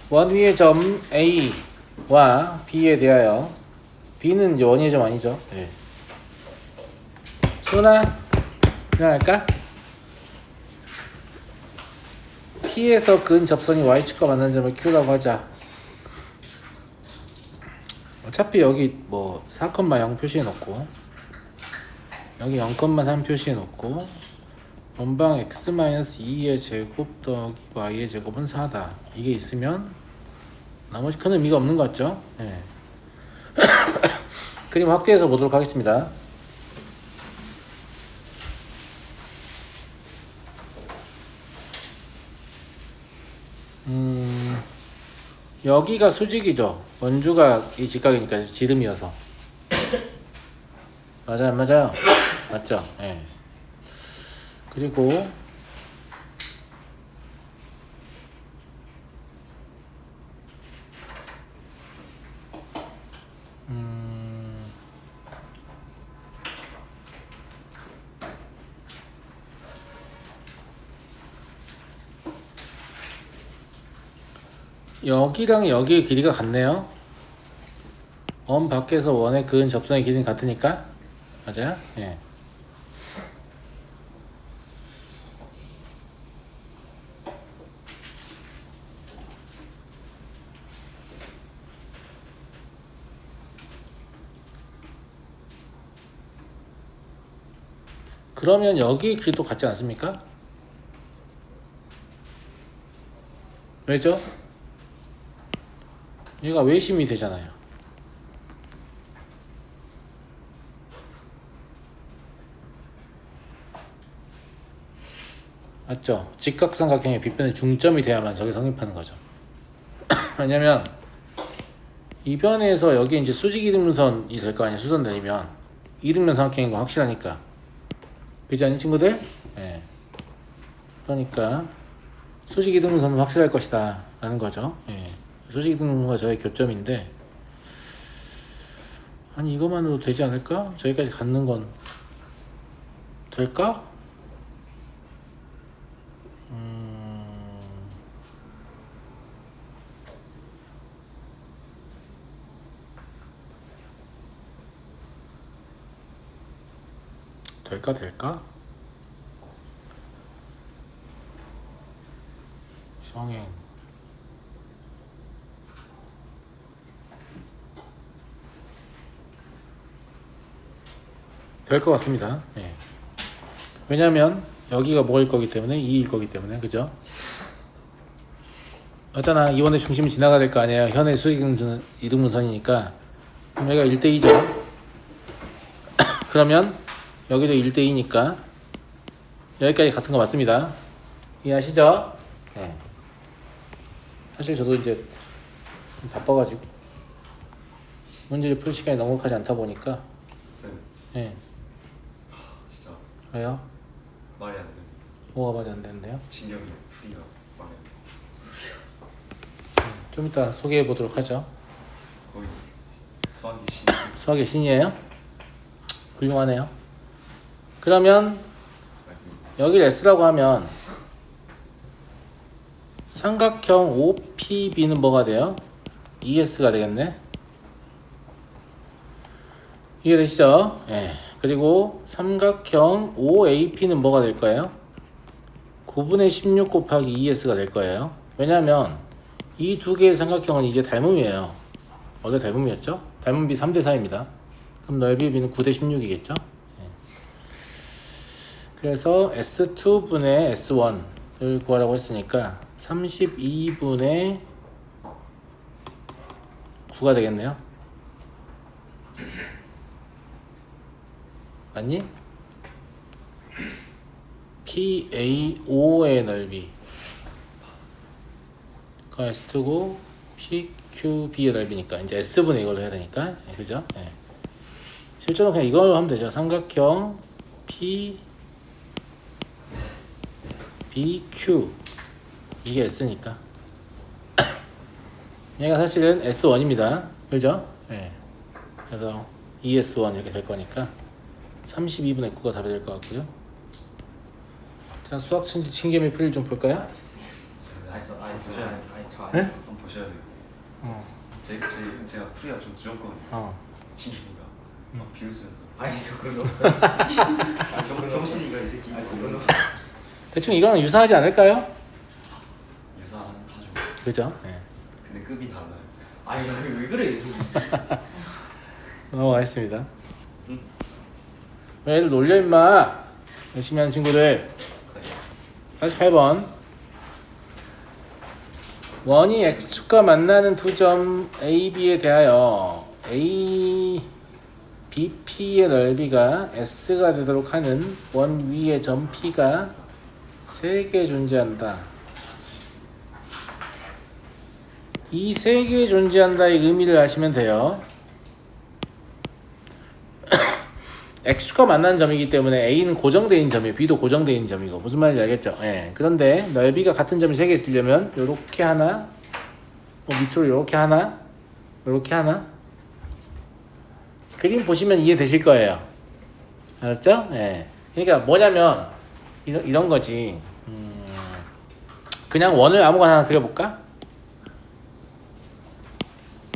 원 위의 점 A와 B에 대하여 B는 이제 원 위의 점 아니죠? 네. 소나 일어날까? P에서 근 접선이 Y축과 만나는 점을 Q라고 하자. 어차피 여기 뭐 4,0 표시해 놓고 여기 0,3 표시해 놓고 원방 x-2의 제곱 더하기 y의 제곱은 4다. 이게 있으면 나머지 큰 의미가 없는 것 같죠? 네. 그림 확대해서 보도록 하겠습니다. 여기가 수직이죠. 원주가 이 직각이니까 지름이어서. 맞아요, 안 맞아요? 맞죠? 예. 네. 그리고 여기랑 여기의 길이가 같네요. 원 밖에서 원의 근 접선의 길이는 같으니까. 맞아요? 예. 그러면 여기 길이도 같지 않습니까? 왜죠? 얘가 외심이 되잖아요. 맞죠? 직각삼각형의 빗변의 중점이 돼야만 저게 성립하는 거죠. 왜냐면 이 변에서 여기 이제 수직 이등분선이 될 거 아니에요. 수선되면 이등변 삼각형인 거 확실하니까. 그렇지 않니 친구들? 네. 그러니까 수직 이등분선은 확실할 것이다 라는 거죠. 네. 수직 이등분선과 저의 교점인데 아니 이것만으로 되지 않을까? 저기까지 갖는 건 될까? 될까? 성행 될 것 같습니다. 예. 왜냐면 여기가 뭐일 거기 때문에 2일 거기 때문에 그죠? 어쩌나 이원의 중심이 지나가야 될 거 아니에요. 현의 수직 이등분선이니까 그럼 여기가 1대2죠. 그러면 여기도 1대2니까 여기까지 같은 거 맞습니다. 이해하시죠? 네. 사실 저도 이제 좀 바빠가지고 문제를 풀 시간이 넉넉하지 않다 보니까 쌤. 네. 진짜 왜요? 말이 안 돼. 뭐가 말이 안 되는데요? 진경이 풀이가 말이 안 돼. 좀 이따 소개해 보도록 하죠. 거의 수학이 신. 수학의 신이에요? 훌륭하네요. 그러면 여기를 S라고 하면 삼각형 OPB는 뭐가 돼요? ES가 되겠네. 이해되시죠? 예. 그리고 삼각형 OAP는 뭐가 될 거예요? 9분의 16 곱하기 ES가 될 거예요. 왜냐면 이 두 개의 삼각형은 이제 닮음이에요. 원래 닮음이었죠? 닮음비 3대 4입니다. 그럼 넓이 B는 9대 16이겠죠? 그래서 S2분의 S1을 구하라고 했으니까 32분의 9가 되겠네요. 맞니? PAO의 넓이 그 S2고 PQB의 넓이니까 이제 S분의 이걸로 해야 되니까 그죠? 네. 실제로 그냥 이걸로 하면 되죠. 삼각형 BQ 이게 S니까 얘가 사실은 S1입니다. 그죠? 네. 그래서 ES1 이렇게 될 거니까 32분의 9가 답이 될 것 같고요. 자, 수학 친개미 풀이를 좀 볼까요? 보셔야 돼요. 네? 한번 보셔야 돼요. 어. 제가 풀이가 좀 줄었거든요. 진심이가 막 비웃으면서. 아니 저 그런 거 없어요. 병신이가 이 새끼. 아니 저 그런 거. 대충 이거는 유사하지 않을까요? 유사하죠. 그죠? 예. 근데 급이 달라요. 아니 왜 그래? 넘어가겠습니다. 왜 애들 놀려 임마. 열심히 하는 친구들. 48번. 원이 x축과 만나는 두 점 A, B에 대하여 A, BP의 넓이가 S가 되도록 하는 원 위의 점 P가 3개 존재한다. 이 3개 존재한다의 의미를 아시면 돼요. X축과 만나는 점이기 때문에 A는 고정되어 있는 점이에요. B도 고정되어 있는 점이고. 무슨 말인지 알겠죠? 예. 그런데 넓이가 같은 점이 3개 있으려면 요렇게 하나, 밑으로 요렇게 하나, 요렇게 하나. 그림 보시면 이해되실 거예요. 알았죠? 예. 그러니까 뭐냐면 이런 거지. 그냥 원을 아무거나 하나 그려볼까?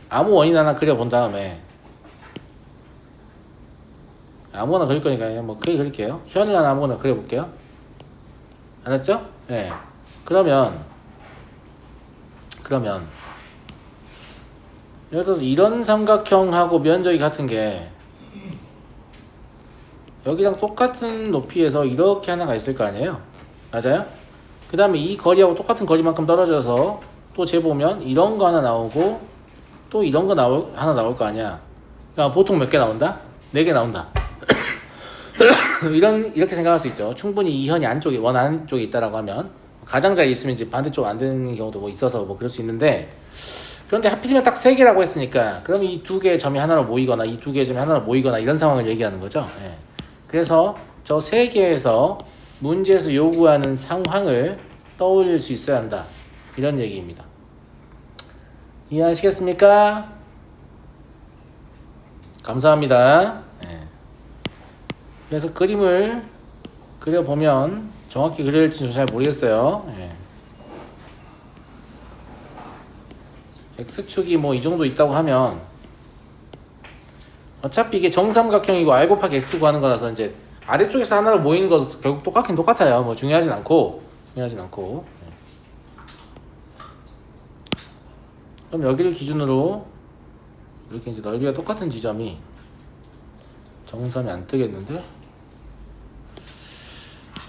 아무 원인 하나 그려본 다음에 아무거나 그릴 거니까 그냥 뭐 크게 그릴게요. 현을 하나 아무거나 그려볼게요. 알았죠? 네. 그러면 예를 들어서 이런 삼각형하고 면적이 같은 게 여기랑 똑같은 높이에서 이렇게 하나가 있을 거 아니에요? 맞아요? 그 다음에 이 거리하고 똑같은 거리만큼 떨어져서 또 재보면 이런 거 하나 나오고 또 이런 거 하나 나올 거 아니야. 그러니까 보통 몇 개 나온다? 4개 나온다. 이렇게 생각할 수 있죠. 충분히 이 현이 안쪽에, 원 안쪽에 있다라고 하면 가장자리 있으면 이제 반대쪽 안 되는 경우도 뭐 있어서 뭐 그럴 수 있는데, 그런데 하필이면 딱 3개라고 했으니까 그럼 이 2개의 점이 하나로 모이거나 이 2개의 점이 하나로 모이거나 이런 상황을 얘기하는 거죠. 예. 그래서 저 3개에서 문제에서 요구하는 상황을 떠올릴 수 있어야 한다. 이런 얘기입니다. 이해하시겠습니까? 감사합니다. 예. 그래서 그림을 그려보면 정확히 그려야 될지는 잘 모르겠어요. 예. X축이 뭐 이 정도 있다고 하면 어차피 이게 정삼각형이고 R 곱하기 X 구하는 거라서 이제 아래쪽에서 하나로 모이는 거 결국 똑같아요. 뭐 중요하진 않고. 예. 그럼 여기를 기준으로 이렇게 이제 넓이가 똑같은 지점이 정삼이 안 뜨겠는데?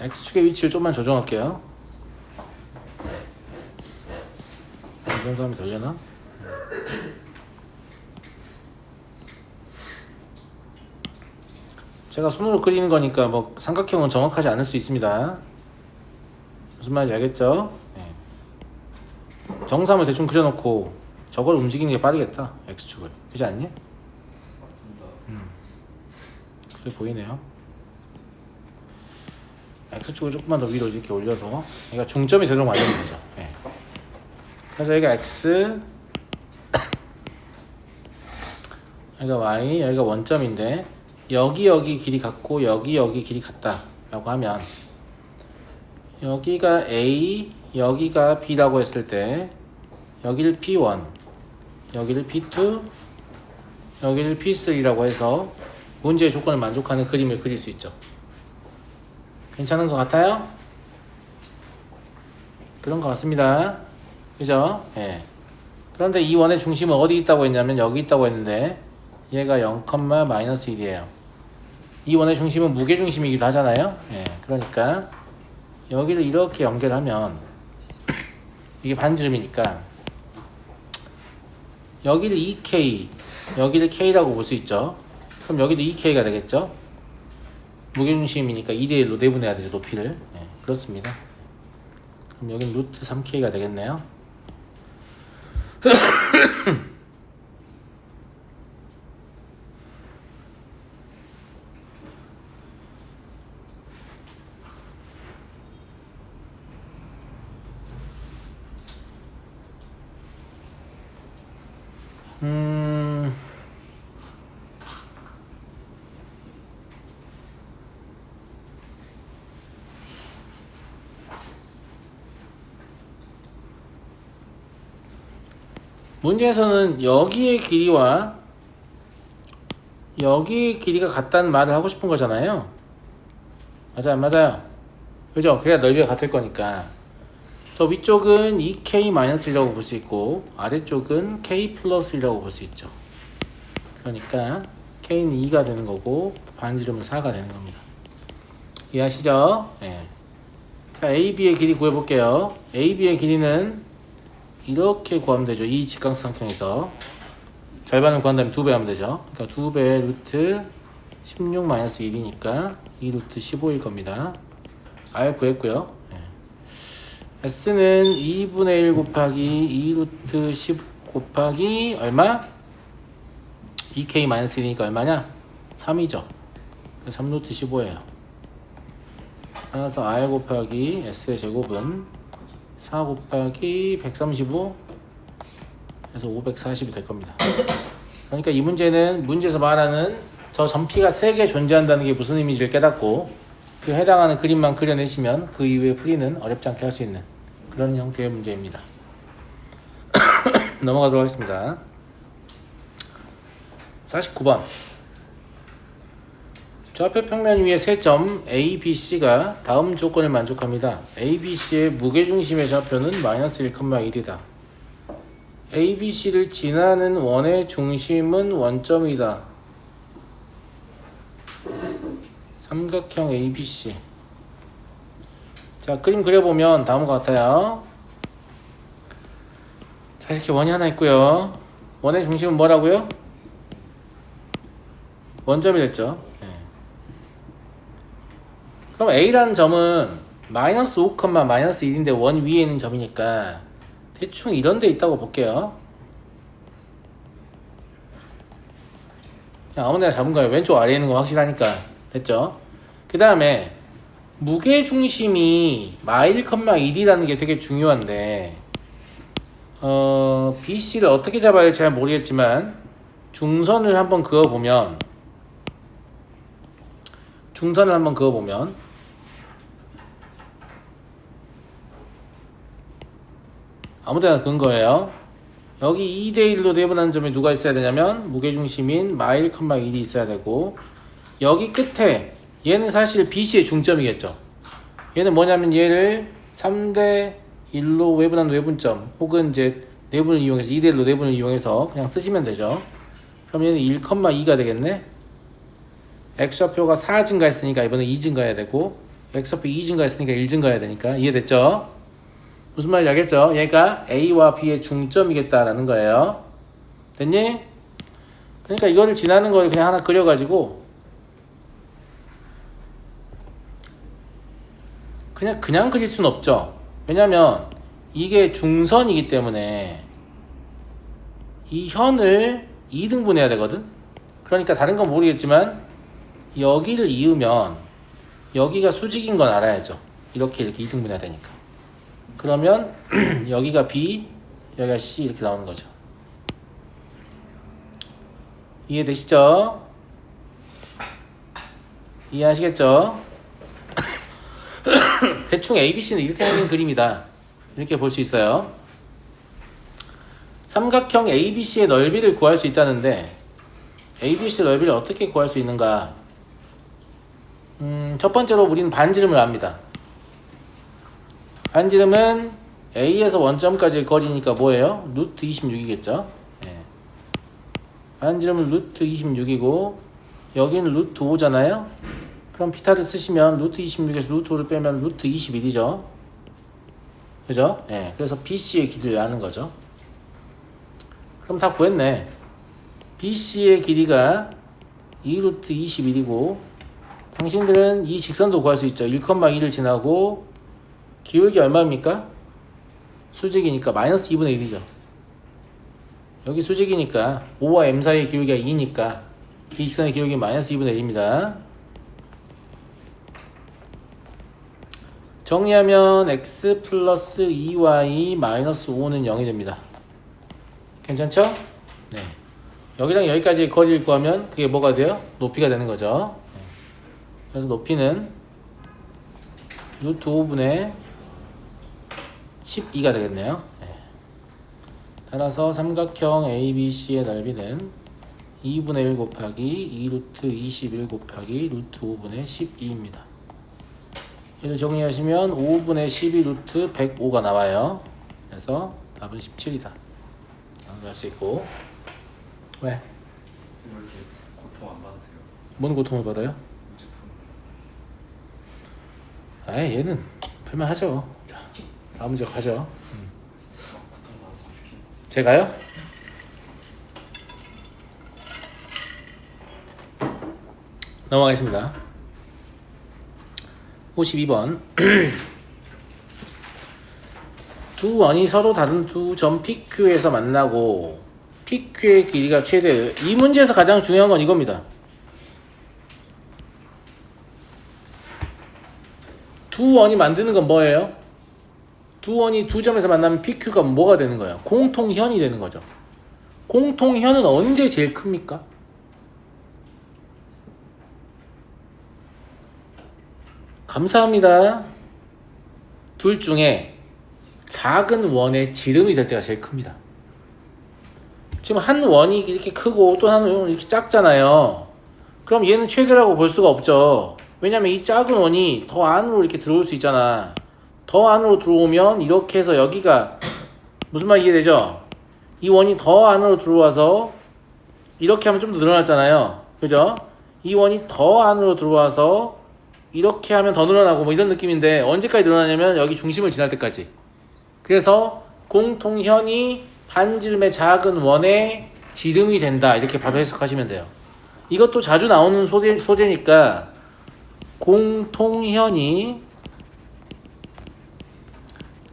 X축의 위치를 좀만 조정할게요. 이 정도 하면 되려나? 제가 손으로 그리는 거니까 뭐 삼각형은 정확하지 않을 수 있습니다. 무슨 말인지 알겠죠? 네. 정삼을 대충 그려놓고 저걸 움직이는 게 빠르겠다. X축을. 그렇지 않니? 맞습니다. 그래 보이네요. X축을 조금만 더 위로 이렇게 올려서 얘가 중점이 되도록 만드는 거죠. 네. 그래서 여기가 X, 여기가 Y, 여기가 원점인데 여기 길이 같고 여기 길이 같다 라고 하면 여기가 A, 여기가 B라고 했을 때 여기를 P1, 여기를 P2, 여기를 P3라고 해서 문제의 조건을 만족하는 그림을 그릴 수 있죠. 괜찮은 것 같아요? 그런 것 같습니다. 그죠? 예. 그런데 이 원의 중심은 어디 있다고 했냐면 여기 있다고 했는데 얘가 0,-1이에요. 이 원의 중심은 무게중심이기도 하잖아요. 예. 그러니까 여기를 이렇게 연결하면 이게 반지름이니까 여기를 2K, 여기를 K라고 볼 수 있죠. 그럼 여기도 2K가 되겠죠. 무게중심이니까 2대1로 내분해야 되죠, 높이를. 예, 그렇습니다. 그럼 여기는 루트 3K가 되겠네요. 문제에서는 여기의 길이와 여기의 길이가 같다는 말을 하고 싶은 거잖아요. 맞아요, 안 맞아요? 그죠? 그래야 넓이가 같을 거니까. 저 위쪽은 2k-1이라고 볼 수 있고 아래쪽은 k 플러스 1이라고 볼 수 있죠. 그러니까 k는 2가 되는 거고 반지름은 4가 되는 겁니다. 이해하시죠? 네. 자, AB의 길이 구해볼게요. AB의 길이는 이렇게 구하면 되죠. 이 직각삼각형에서 절반을 구한 다음에 2배 하면 되죠. 그러니까 2배 루트 16-1이니까 2 루트 15일 겁니다. R 구했고요. 네. S는 2분의 1 곱하기 2 루트 10 곱하기 얼마? 2k-1이니까 얼마냐? 3이죠. 3 루트 15예요. 따라서 R 곱하기 S의 제곱은 4 곱하기 135 해서 540이 될 겁니다. 그러니까 이 문제는 문제에서 말하는 저 점피가 3개 존재한다는 게 무슨 의미인지를 깨닫고 그 해당하는 그림만 그려내시면 그 이후의 풀이는 어렵지 않게 할 수 있는 그런 형태의 문제입니다. 넘어가도록 하겠습니다. 49번 좌표 평면 위의 세 점 A, B, C가 다음 조건을 만족합니다. A, B, C의 무게중심의 좌표는 마이너스 1,1이다. A, B, C를 지나는 원의 중심은 원점이다. 삼각형 A, B, C. 자, 그림 그려보면 다음과 같아요. 자, 이렇게 원이 하나 있고요. 원의 중심은 뭐라고요? 원점이 됐죠. 네. 그럼 A라는 점은 마이너스 5, 마이너스 1인데 원 위에 있는 점이니까 대충 이런 데 있다고 볼게요. 그냥 아무데나 잡은 거예요. 왼쪽 아래에 있는 거 확실하니까. 됐죠? 그 다음에 무게중심이 마일, 1이라는 게 되게 중요한데 BC를 어떻게 잡아야 할지 잘 모르겠지만 중선을 한번 그어보면 아무데나 그은 거예요. 여기 2대1로 내분하는 점에 누가 있어야 되냐면 무게중심인 마일, 1이 있어야 되고 여기 끝에 얘는 사실 BC의 중점이겠죠. 얘는 뭐냐면 얘를 3대1로 외분한 외분점 혹은 이제 내분을 이용해서 2대1로 내분을 이용해서 그냥 쓰시면 되죠. 그럼 얘는 1,2가 되겠네. X좌표가 4 증가했으니까 이번에 2 증가해야 되고 X좌표 2 증가했으니까 1 증가해야 되니까 이해됐죠? 무슨 말인지 알겠죠? 얘가 A와 B의 중점이겠다라는 거예요. 됐니? 그러니까 이거를 지나는 걸 그냥 하나 그려가지고 그냥 그릴 수는 없죠. 왜냐면 이게 중선이기 때문에 이 현을 2등분해야 되거든. 그러니까 다른 건 모르겠지만 여기를 이으면 여기가 수직인 건 알아야죠. 이렇게 2등분해야 되니까. 그러면 여기가 B, 여기가 C 이렇게 나오는 거죠. 이해되시죠? 이해하시겠죠? 대충 ABC는 이렇게 생긴 그림이다. 이렇게 볼 수 있어요. 삼각형 ABC의 넓이를 구할 수 있다는데 ABC의 넓이를 어떻게 구할 수 있는가? 첫 번째로 우리는 반지름을 압니다. 반지름은 A에서 원점까지의 거리니까 뭐예요? 루트 26이겠죠? 네. 반지름은 루트 26이고 여기는 루트 5잖아요? 그럼 피타를 쓰시면 루트 26에서 루트 5를 빼면 루트 21이죠? 그죠? 네. 그래서 BC의 길이를 아는 거죠. 그럼 다 구했네. BC의 길이가 2 루트 21이고 당신들은 이 직선도 구할 수 있죠. 1,2를 지나고 기울기 얼마입니까? 수직이니까 마이너스 2분의 1이죠. 여기 수직이니까 5와 M 사이의 기울기가 2니까 이 직선의 기울기 마이너스 2분의 1입니다. 정리하면 x 플러스 2y 마이너스 5는 0이 됩니다. 괜찮죠? 네. 여기랑 여기까지의 거리를 구하면 그게 뭐가 돼요? 높이가 되는 거죠. 그래서 높이는 루트 5분의 12가 되겠네요. 네. 따라서 삼각형 ABC의 넓이는 2분의 1 곱하기 2 루트 21 곱하기 루트 5분의 12입니다. 이를 정리하시면 5분의 12 루트 105가 나와요. 그래서 답은 17이다. 할 수 있고. 왜? 선생님 왜 이렇게 고통 안 받으세요? 뭔 고통을 받아요? 문제 푸는 아, 얘는 풀만 하죠. 자, 다음 문제 가죠. 막 고통 받았으면 좋겠네. 제가요? 넘어가겠습니다. 52번. 두 원이 서로 다른 두 점 PQ에서 만나고 PQ의 길이가 최대. 이 문제에서 가장 중요한 건 이겁니다. 두 원이 만드는 건 뭐예요? 두 원이 두 점에서 만나면 PQ가 뭐가 되는 거예요? 공통현이 되는 거죠. 공통현은 언제 제일 큽니까? 감사합니다. 둘 중에 작은 원의 지름이 될 때가 제일 큽니다. 지금 한 원이 이렇게 크고 또 한 원이 이렇게 작잖아요. 그럼 얘는 최대라고 볼 수가 없죠. 왜냐면 이 작은 원이 더 안으로 이렇게 들어올 수 있잖아. 더 안으로 들어오면 이렇게 해서 여기가 무슨 말 이해되죠? 이 원이 더 안으로 들어와서 이렇게 하면 좀 더 늘어났잖아요. 그죠? 이 원이 더 안으로 들어와서 이렇게 하면 더 늘어나고 뭐 이런 느낌인데 언제까지 늘어나냐면 여기 중심을 지날 때까지. 그래서 공통현이 반지름의 작은 원의 지름이 된다. 이렇게 바로 해석하시면 돼요. 이것도 자주 나오는 소재니까 공통현이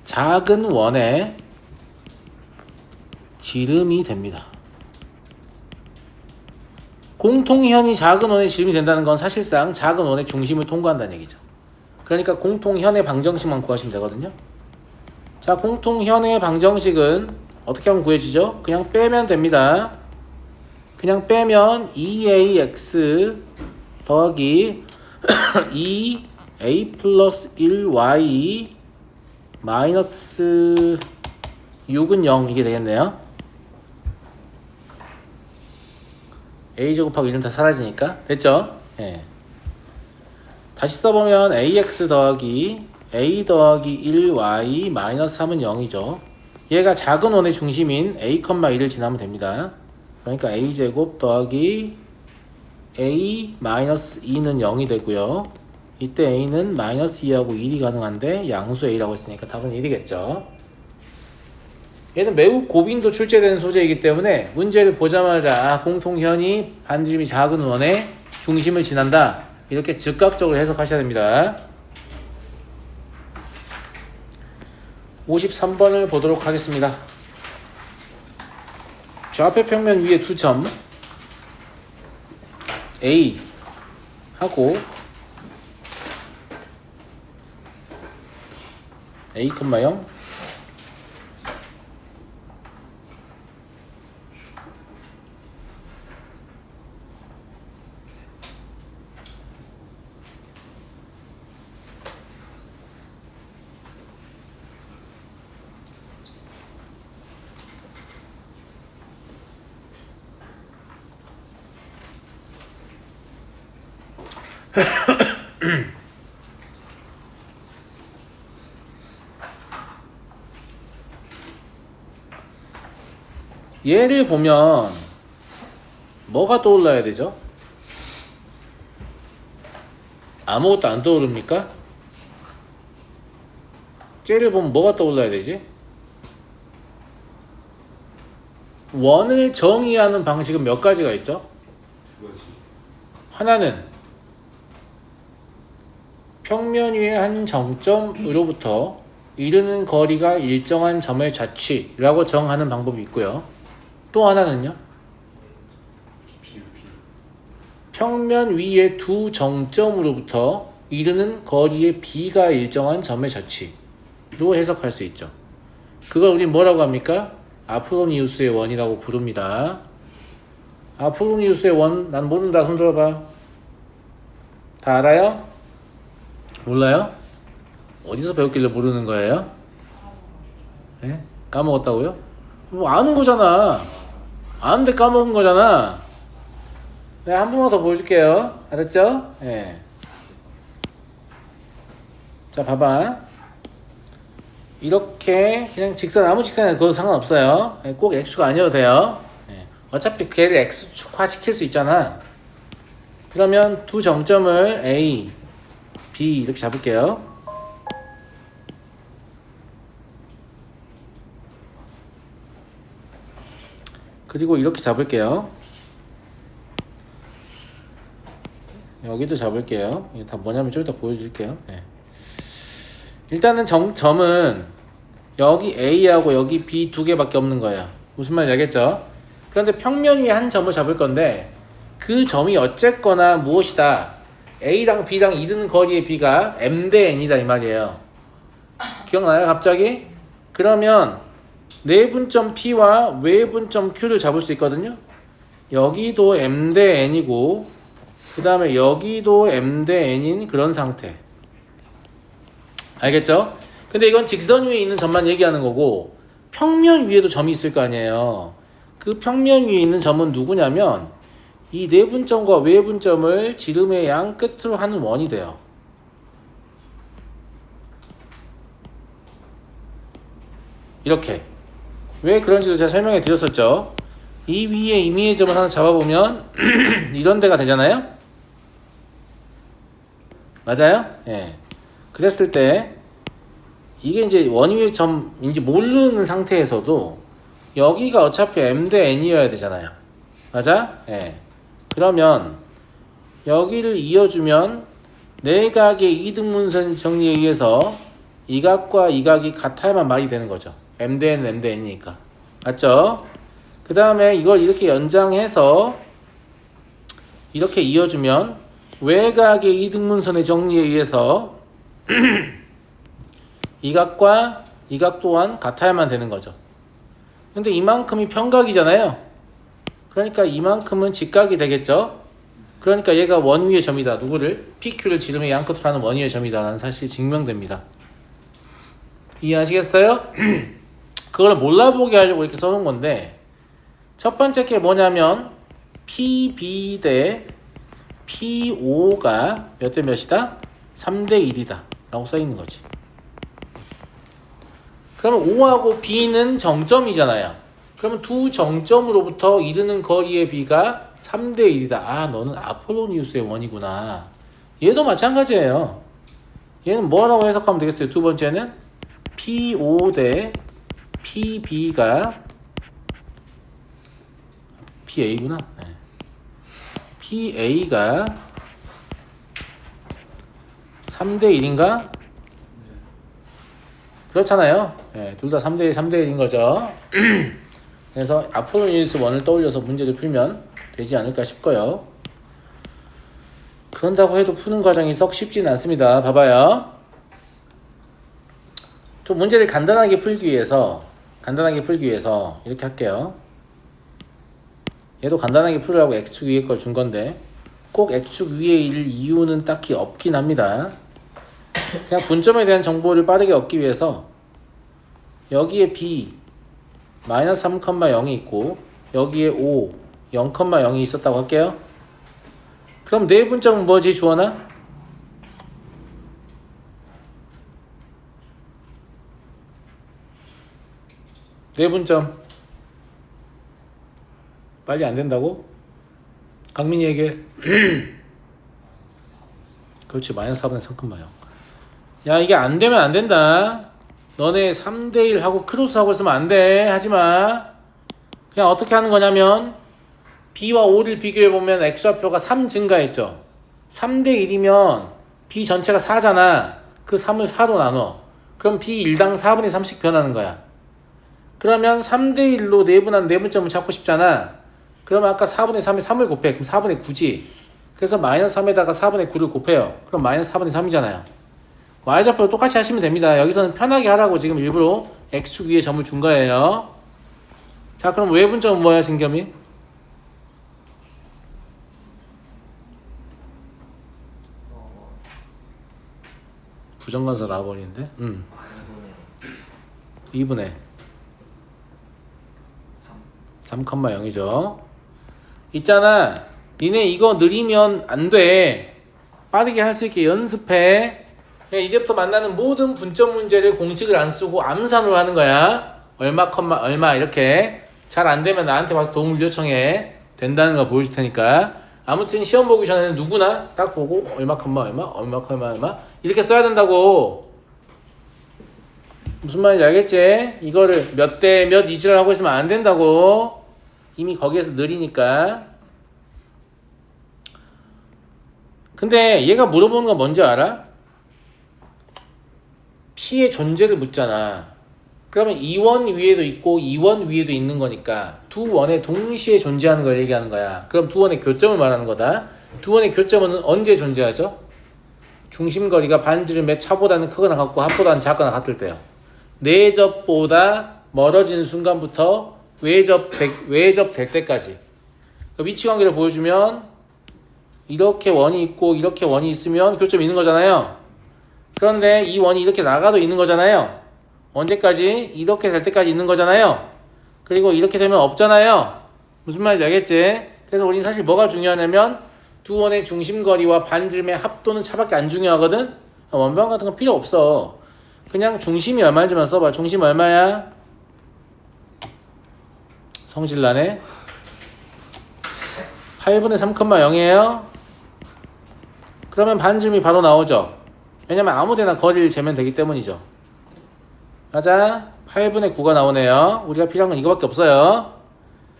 작은 원의 지름이 됩니다. 공통현이 작은 원의 지름이 된다는 건 사실상 작은 원의 중심을 통과한다는 얘기죠. 그러니까 공통현의 방정식만 구하시면 되거든요. 자, 공통현의 방정식은 어떻게 하면 구해지죠? 그냥 빼면 됩니다. 그냥 빼면 2ax 더하기 2a 플러스 1y 마이너스 6은 0 이게 되겠네요. a제곱하고 1은 다 사라지니까 됐죠? 예. 다시 써보면 ax 더하기 a 더하기 1y 마이너스 3은 0이죠. 얘가 작은 원의 중심인 a, 1을 지나면 됩니다. 그러니까 a제곱 더하기 a 마이너스 2는 0이 되고요. 이때 a는 마이너스 2하고 1이 가능한데 양수 a라고 했으니까 답은 1이겠죠. 얘는 매우 고빈도 출제되는 소재이기 때문에 문제를 보자마자 공통현이 반지름이 작은 원의 중심을 지난다. 이렇게 즉각적으로 해석하셔야 됩니다. 53번을 보도록 하겠습니다. 좌표 평면 위에 두 점 A 하고 A, 0 얘를 보면 뭐가 떠올라야 되죠? 아무것도 안 떠오릅니까? 쟤를 보면 뭐가 떠올라야 되지? 원을 정의하는 방식은 몇 가지가 있죠? 두 가지. 하나는 평면 위의 한 정점으로부터 이르는 거리가 일정한 점의 좌치라고 정하는 방법이 있고요. 또 하나는요. 비율. 평면 위의 두 정점으로부터 이르는 거리의 b가 일정한 점의 좌치로 해석할 수 있죠. 그걸 우리 뭐라고 합니까? 아프로니우스의 원이라고 부릅니다. 아프로니우스의 원, 난 모른다. 손 들어봐. 다 알아요? 몰라요? 어디서 배웠길래 모르는 거예요? 네? 까먹었다고요? 뭐 아는 거잖아. 아는데 까먹은 거잖아. 내가 한 번만 더 보여줄게요. 알았죠? 예. 자, 봐봐. 이렇게 그냥 직선, 아무 직선에 그거 상관없어요. 예, 꼭 x축 아니어도 돼요. 예. 어차피 걔를 x축화 시킬 수 있잖아. 그러면 두 정점을 A, B 이렇게 잡을게요. 그리고 이렇게 잡을게요. 여기도 잡을게요. 이게 다 뭐냐면 좀 이따 보여드릴게요. 네. 일단은 점은 여기 A하고 여기 B 두 개밖에 없는 거예요. 무슨 말인지 알겠죠? 그런데 평면 위에 한 점을 잡을 건데 그 점이 어쨌거나 무엇이다. A랑 B랑 이르는 거리의 B가 M 대 N이다 이 말이에요. 기억나요 갑자기? 그러면 내분점 P와 외분점 Q를 잡을 수 있거든요. 여기도 M 대 N이고 그 다음에 여기도 M 대 N인 그런 상태. 알겠죠? 근데 이건 직선 위에 있는 점만 얘기하는 거고 평면 위에도 점이 있을 거 아니에요. 그 평면 위에 있는 점은 누구냐면 이 내분점과 외분점을 지름의 양 끝으로 하는 원이 돼요. 이렇게. 왜 그런지도 제가 설명해 드렸었죠. 이 위에 임의의 점을 하나 잡아보면 이런 데가 되잖아요. 맞아요? 예. 그랬을 때 이게 이제 원위의 점인지 모르는 상태에서도 여기가 어차피 M 대 N이어야 되잖아요. 맞아? 예. 그러면 여기를 이어주면 내각의 이등분선 정리에 의해서 이 각과 이 각이 같아야만 말이 되는 거죠. M 대 N, M 대 N이니까. 맞죠? 그 다음에 이걸 이렇게 연장해서 이렇게 이어주면 외각의 이등분선의 정리에 의해서 이 각과 이 각 또한 같아야만 되는 거죠. 근데 이만큼이 평각이잖아요. 그러니까 이만큼은 직각이 되겠죠. 그러니까 얘가 원위의 점이다. 누구를? PQ를 지름의 양끝으로 하는 원위의 점이다 라는 사실이 증명됩니다. 이해하시겠어요? 그걸 몰라보게 하려고 이렇게 써놓은 건데 첫 번째 게 뭐냐면 PB 대 P5가 몇 대 몇이다? 3대 1이다 라고 써있는 거지. 그러면 O하고 B는 정점이잖아요. 그러면 두 정점으로부터 이르는 거리의 B가 3대 1이다. 아, 너는 아폴로니우스의 원이구나. 얘도 마찬가지예요. 얘는 뭐라고 해석하면 되겠어요? 두 번째는 P5 대 PB가 PA구나. 네. PA가 3대 1인가? 그렇잖아요. 네, 둘 다 3대 1, 3대 1인 거죠. 그래서 아폴로니우스 원을 떠올려서 문제를 풀면 되지 않을까 싶고요. 그런다고 해도 푸는 과정이 썩 쉽지는 않습니다. 봐봐요. 좀 문제를 간단하게 풀기 위해서 이렇게 할게요. 얘도 간단하게 풀으라고 X축 위에 걸 준 건데 꼭 X축 위에 일 이유는 딱히 없긴 합니다. 그냥 분점에 대한 정보를 빠르게 얻기 위해서 여기에 B 마이너스 3,0이 있고 여기에 O 0,0이 있었다고 할게요. 그럼 내 분점은 뭐지 주원아? 내 분점 빨리 안 된다고? 강민이에게 그렇지 마이너스 4분의 3,0 야 이게 안 되면 안 된다. 너네 3대 1 하고 크로스 하고 있으면 안 돼. 하지마. 그냥 어떻게 하는 거냐면 B와 O를 비교해보면 X좌표가 3 증가했죠. 3대 1이면 B 전체가 4잖아. 그 3을 4로 나눠. 그럼 B 1당 4분의 3씩 변하는 거야. 그러면 3대 1로 내분한 내분점을 찾고 싶잖아. 그러면 아까 4분의 3에 3을 곱해. 그럼 4분의 9지. 그래서 마이너스 3에다가 4분의 9를 곱해요. 그럼 마이너스 4분의 3이잖아요. Y좌표로 똑같이 하시면 됩니다. 여기서는 편하게 하라고 지금 일부러 X축 위에 점을 준 거예요. 자, 그럼 외분점은 뭐야, 진겸이? 부정관사 나와버리는데? 2분의 3,0이죠. 있잖아. 니네 이거 느리면 안 돼. 빠르게 할 수 있게 연습해. 그냥 이제부터 만나는 모든 분점 문제를 공식을 안 쓰고 암산으로 하는 거야. 얼마, 얼마 이렇게. 잘 안 되면 나한테 와서 도움을 요청해. 된다는 거 보여줄 테니까. 아무튼 시험 보기 전에는 누구나 딱 보고 얼마, 얼마 이렇게 써야 된다고. 무슨 말인지 알겠지? 이거를 몇 대 몇 이지를 하고 있으면 안 된다고. 이미 거기에서 느리니까. 근데 얘가 물어보는 건 뭔지 알아? P의 존재를 묻잖아. 그러면 2원 위에도 있고 2원 위에도 있는 거니까 두 원에 동시에 존재하는 걸 얘기하는 거야. 그럼 두 원의 교점을 말하는 거다. 두 원의 교점은 언제 존재하죠? 중심거리가 반지름의 차보다는 크거나 같고 합보다는 작거나 같을 때요. 내접보다 멀어지는 순간부터 외접될 때까지. 그 위치관계를 보여주면 이렇게 원이 있고 이렇게 원이 있으면 교점이 있는 거잖아요. 그런데 이 원이 이렇게 나가도 있는 거잖아요. 언제까지? 이렇게 될 때까지 있는 거잖아요. 그리고 이렇게 되면 없잖아요. 무슨 말인지 알겠지? 그래서 우리는 사실 뭐가 중요하냐면 두 원의 중심거리와 반지름의 합도는 차밖에 안 중요하거든. 원변 같은 건 필요 없어. 그냥 중심이 얼마인지만 써봐. 중심 얼마야? 성질나네. 8분의 3,0이에요. 그러면 반지름이 바로 나오죠. 왜냐면 아무데나 거리를 재면 되기 때문이죠. 맞아? 8분의 9가 나오네요. 우리가 필요한 건 이거밖에 없어요.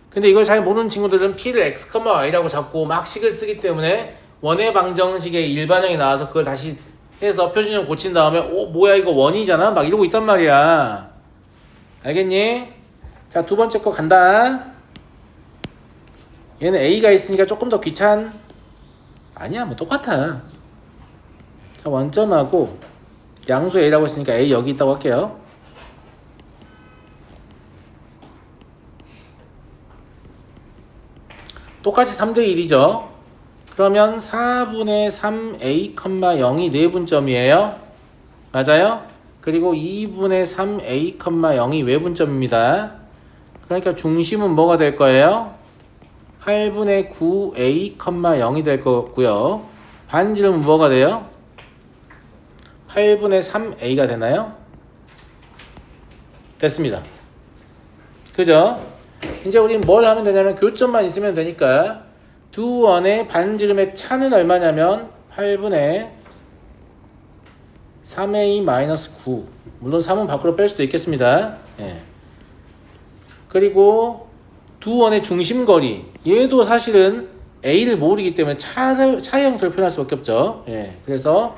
근데 이걸 잘 모르는 친구들은 P를 X, Y라고 잡고 막 식을 쓰기 때문에 원의 방정식의 일반형이 나와서 그걸 다시 해서 표준형 고친 다음에 뭐야 이거 원이잖아? 막 이러고 있단 말이야. 알겠니? 자, 두 번째 거 간다. 얘는 A가 있으니까 조금 더 아니야, 뭐 똑같아. 자, 원점하고 양수 A라고 했으니까 A 여기 있다고 할게요. 똑같이 3대 1이죠. 그러면 4분의 3A, 0이 내분점이에요. 맞아요? 그리고 2분의 3A, 0이 외분점입니다. 그러니까 중심은 뭐가 될 거예요? 8분의 9A, 0이 될 거고요. 반지름은 뭐가 돼요? 8분의 3A가 되나요? 됐습니다. 그죠? 이제 우리는 뭘 하면 되냐면 교점만 있으면 되니까 두 원의 반지름의 차는 얼마냐면 8분의 3A-9. 물론 3은 밖으로 뺄 수도 있겠습니다. 예. 그리고 두 원의 중심거리, 얘도 사실은 A를 모르기 때문에 차 형태로 표현할 수밖에 없죠. 예. 그래서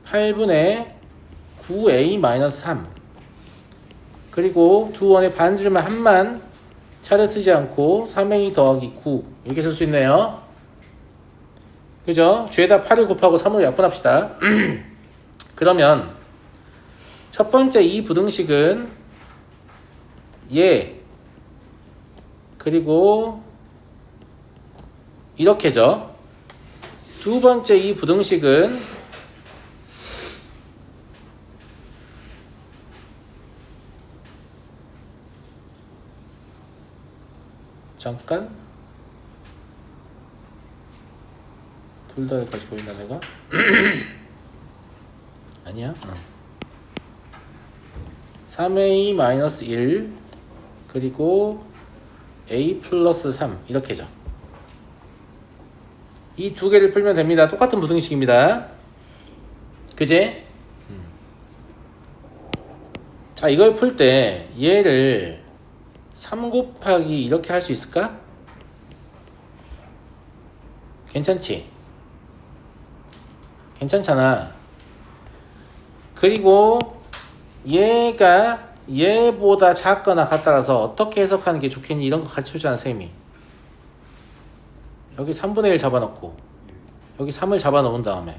8분의 9A-3. 그리고 두 원의 반지름의 합만 차를 쓰지 않고 3A 더하기 9 이렇게 쓸 수 있네요. 그죠? 죄다 8을 곱하고 3으로 약분합시다. 그러면 첫 번째 이 부등식은 얘 그리고 이렇게죠. 두 번째 이 부등식은 잠깐 둘 다 여기까지 보인다 내가? 아니야? 3A-1 그리고 A 플러스 3 이렇게죠. 이 두 개를 풀면 됩니다. 똑같은 부등식입니다. 그제? 자, 이걸 풀 때 얘를 3 곱하기 이렇게 할 수 있을까? 괜찮지? 괜찮잖아. 그리고 얘가 얘보다 작거나 같다라서 어떻게 해석하는 게 좋겠니? 이런 거 가르쳐주잖아 쌤이. 여기 3분의 1 잡아놓고 여기 3을 잡아놓은 다음에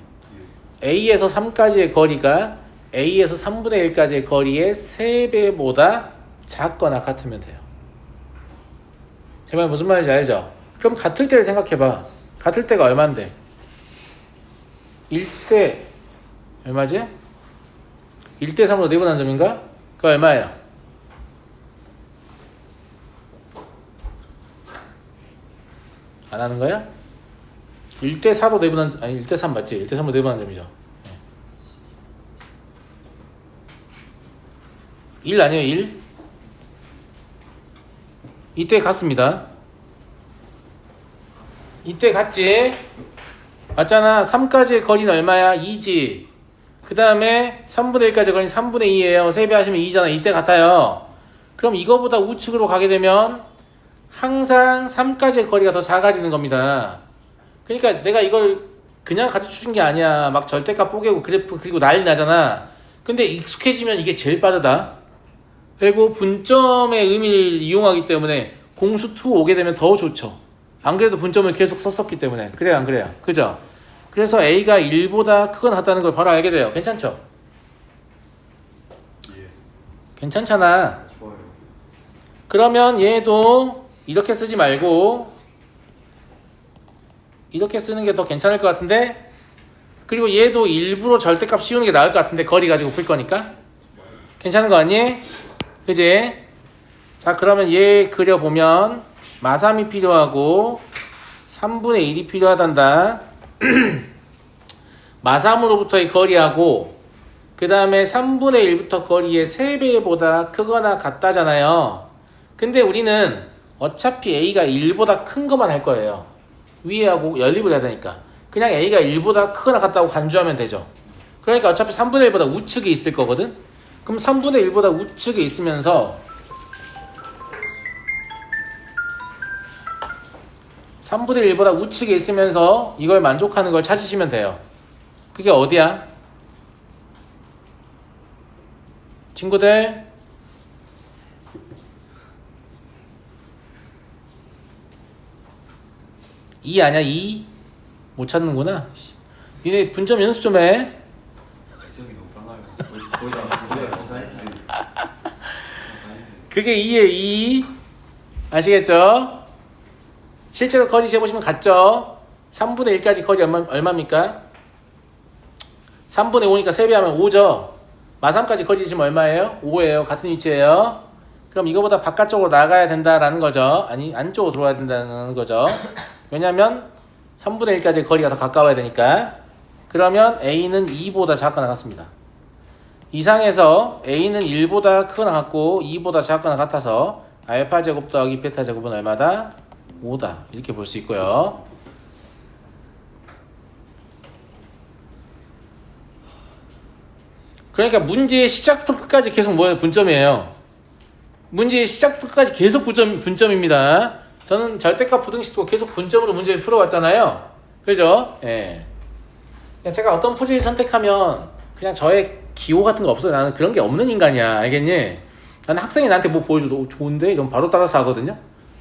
A에서 3까지의 거리가 A에서 3분의 1까지의 거리의 3배보다 작거나 같으면 돼요. 제 말 무슨 말인지 알죠? 그럼 같을 때를 생각해봐. 같을 때가 얼만데? 1대 얼마지? 1대 3으로 내분한 점인가? 그거 얼마예요? 안 하는 거야? 1대4로 내분한, 아니 1대3 맞지? 1대3로 내분한 점이죠. 1 아니에요 1? 이때 갔습니다. 이때 갔지? 맞잖아. 3까지의 거리는 얼마야? 2지. 그 다음에 3분의 1까지 거리는 3분의 2예요 3배 하시면 2잖아. 이때 같아요. 그럼 이거보다 우측으로 가게 되면 항상 3까지의 거리가 더 작아지는 겁니다. 그러니까 내가 이걸 그냥 가르쳐 준 게 아니야. 막 절대값 뽀개고 그래프 그리고 난리 나잖아. 근데 익숙해지면 이게 제일 빠르다. 그리고 분점의 의미를 이용하기 때문에 공수2 오게 되면 더 좋죠. 안 그래도 분점을 계속 썼었기 때문에. 그래요 안 그래요? 그죠? 그래서 A가 1보다 크거나 같다는 걸 바로 알게 돼요. 괜찮죠? 예. 괜찮잖아. 좋아요. 그러면 얘도 이렇게 쓰지 말고 이렇게 쓰는 게 더 괜찮을 것 같은데, 그리고 얘도 일부러 절대값 씌우는 게 나을 것 같은데 거리 가지고 풀 거니까 괜찮은 거 아니? 그지? 자 그러면 얘 그려보면 마삼이 필요하고 3분의 1이 필요하단다. 마삼으로부터의 거리하고 그 다음에 3분의 1부터 거리의 3배보다 크거나 같다잖아요. 근데 우리는 어차피 A가 1보다 큰 것만 할 거예요. 위에하고 연립을 해야 되니까 그냥 A가 1보다 크거나 같다고 간주하면 되죠. 그러니까 어차피 3분의 1보다 우측에 있을 거거든. 그럼 3분의 1보다 우측에 있으면서 3분의 1보다 우측에 있으면서 이걸 만족하는 걸 찾으시면 돼요. 그게 어디야? 친구들 2 아니야 2? 못 찾는구나. 니네 분점 연습 좀 해. 기억이 너무 빨라요. 거의 다 계산했는데. 그게 2에 2. 아시겠죠? 실제로 거리 재보시면 같죠? 3분의 1까지 거리 얼마입니까? 3분의 5니까 3배 하면 5죠? 마3까지 거리 재시면 얼마예요? 5예요. 같은 위치예요. 그럼 이거보다 바깥쪽으로 나가야 된다라는 거죠. 아니 안쪽으로 들어와야 된다는 거죠. 왜냐면 3분의 1까지 거리가 더 가까워야 되니까. 그러면 A는 2보다 작거나 같습니다. 이상에서 A는 1보다 크거나 같고 2보다 작거나 같아서 알파 제곱 더하기 베타 제곱은 얼마다? 5다. 이렇게 볼 수 있고요. 그러니까 문제의 시작부터 끝까지 계속 뭐예요? 분점이에요. 문제의 시작부터 끝까지 계속 분점입니다. 저는 절대값 부등식도 계속 분점으로 문제를 풀어왔잖아요. 그죠? 예. 그냥 제가 어떤 풀이를 선택하면 그냥 저의 기호 같은 거 없어요. 나는 그런 게 없는 인간이야. 알겠니? 나는 학생이 나한테 뭐 보여줘도 좋은데 이런 바로 따라서 하거든요.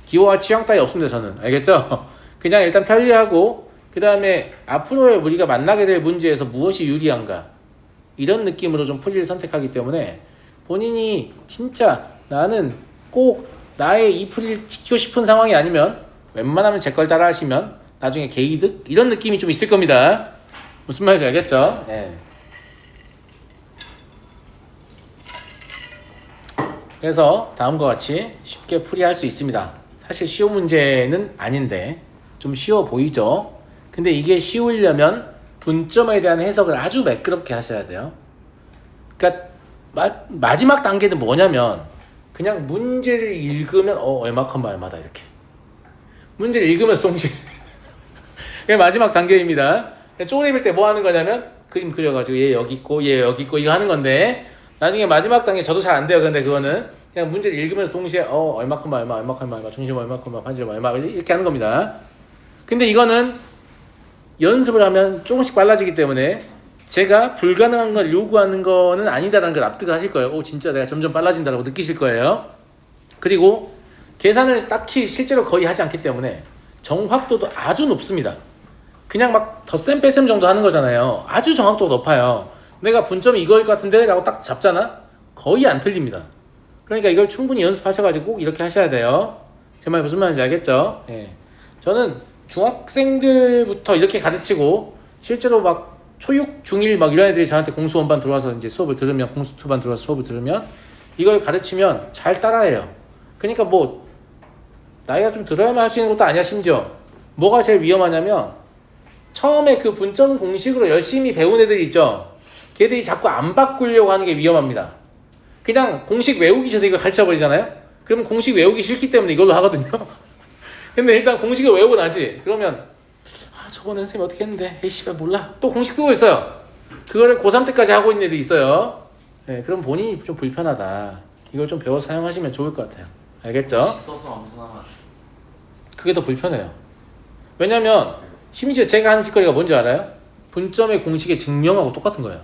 기호와 취향 따위 없습니다. 저는. 알겠죠? 그냥 일단 편리하고 그 다음에 앞으로의 우리가 만나게 될 문제에서 무엇이 유리한가 이런 느낌으로 좀 풀이를 선택하기 때문에 본인이 진짜 나는 꼭 나의 이 풀이를 지키고 싶은 상황이 아니면 웬만하면 제 걸 따라 하시면 나중에 개이득 이런 느낌이 좀 있을 겁니다. 무슨 말인지 알겠죠? 예. 그래서 다음과 같이 쉽게 풀이할 수 있습니다. 사실 쉬운 문제는 아닌데 좀 쉬워 보이죠? 근데 이게 쉬우려면 분점에 대한 해석을 아주 매끄럽게 하셔야 돼요. 그러니까 마지막 단계는 뭐냐면 그냥 문제를 읽으면 얼마큼만 얼마다 이렇게 문제를 읽으면서 동시에 그게 마지막 단계입니다. 쪼그릴 때 뭐 하는 거냐면 그림 그려가지고 얘 여기 있고 얘 여기 있고 이거 하는 건데 나중에 마지막 단계 저도 잘 안 돼요. 근데 그거는 그냥 문제를 읽으면서 동시에 얼마큼만 얼마 얼마큼만 얼마 중심 얼마큼만 반지름 얼마 이렇게 하는 겁니다. 근데 이거는 연습을 하면 조금씩 빨라지기 때문에 제가 불가능한 걸 요구하는 거는 아니다라는 걸 납득하실 거예요. 진짜 내가 점점 빨라진다라고 느끼실 거예요. 그리고 계산을 딱히 실제로 거의 하지 않기 때문에 정확도도 아주 높습니다. 그냥 막 덧셈 뺄셈 정도 하는 거잖아요. 아주 정확도가 높아요. 내가 분점이 이거일 것 같은데 라고 딱 잡잖아? 거의 안 틀립니다. 그러니까 이걸 충분히 연습하셔가지고 꼭 이렇게 하셔야 돼요. 제 말 무슨 말인지 알겠죠? 예. 저는 중학생들부터 이렇게 가르치고 실제로 막 초6, 중1 막 이런 애들이 저한테 공수원반 들어와서 이제 수업을 들으면 공수2반 들어와서 수업을 들으면 이걸 가르치면 잘 따라해요. 그러니까 뭐 나이가 좀 들어야만 할 수 있는 것도 아니야. 심지어 뭐가 제일 위험하냐면 처음에 그 분점 공식으로 열심히 배운 애들이 있죠. 걔들이 자꾸 안 바꾸려고 하는 게 위험합니다. 그냥 공식 외우기 전에 이거 가르쳐버리잖아요. 그러면 공식 외우기 싫기 때문에 이걸로 하거든요. 근데 일단 공식을 외우고 나지. 그러면 저번에 선생님이 어떻게 했는데 에이 씨발 몰라. 또 공식 쓰고 있어요. 그거를 고3 때까지 하고 있는 애들이 있어요. 네, 그럼 본인이 좀 불편하다. 이걸 좀 배워서 사용하시면 좋을 것 같아요. 알겠죠? 써서 아무 소나 그게 더 불편해요. 왜냐면 심지어 제가 하는 짓거리가 뭔지 알아요? 분점의 공식의 증명하고 똑같은 거예요.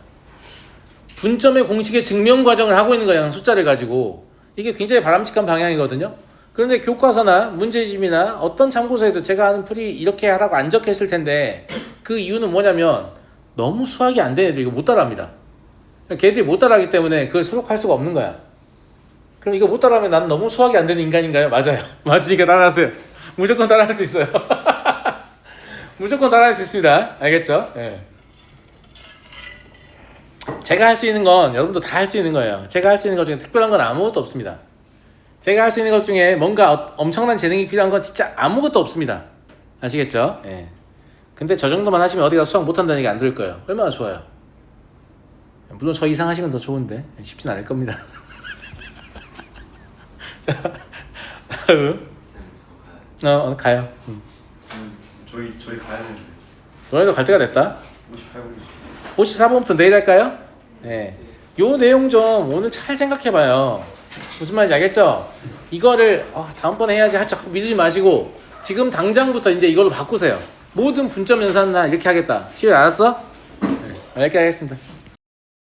분점의 공식의 증명 과정을 하고 있는 거예요. 숫자를 가지고. 이게 굉장히 바람직한 방향이거든요. 그런데 교과서나 문제집이나 어떤 참고서에도 제가 하는 풀이 이렇게 하라고 안 적혀 있을 텐데 그 이유는 뭐냐면 너무 수학이 안 되는 애들이 이거 못 따라합니다. 걔들이 못 따라하기 때문에 그걸 수록할 수가 없는 거야. 그럼 이거 못 따라하면 나는 너무 수학이 안 되는 인간인가요? 맞아요. 맞으니까 따라하세요. 무조건 따라할 수 있어요. 무조건 따라할 수 있습니다. 알겠죠? 예. 제가 할 수 있는 건 여러분도 다 할 수 있는 거예요. 제가 할 수 있는 것 중에 특별한 건 아무것도 없습니다. 제가 할 수 있는 것 중에 뭔가 엄청난 재능이 필요한 건 진짜 아무것도 없습니다. 아시겠죠? 예. 근데 저 정도만 하시면 어디가 수학 못한다는 얘기 안 들을 거예요. 얼마나 좋아요. 물론 저 이상 하시면 더 좋은데 쉽진 않을 겁니다. 자, 다음. 가요. 저희 가야 되는데 너희도 갈 때가 됐다. 58분이죠. 54번부터 내일 할까요? 네. 요 내용 좀 오늘 잘 생각해봐요. 무슨 말인지 알겠죠? 이거를 다음번에 해야지 자꾸 미루지 마시고 지금 당장부터 이제 이걸로 바꾸세요. 모든 분점 연산은 다 이렇게 하겠다. 시간 알았어? 네. 이렇게 하겠습니다.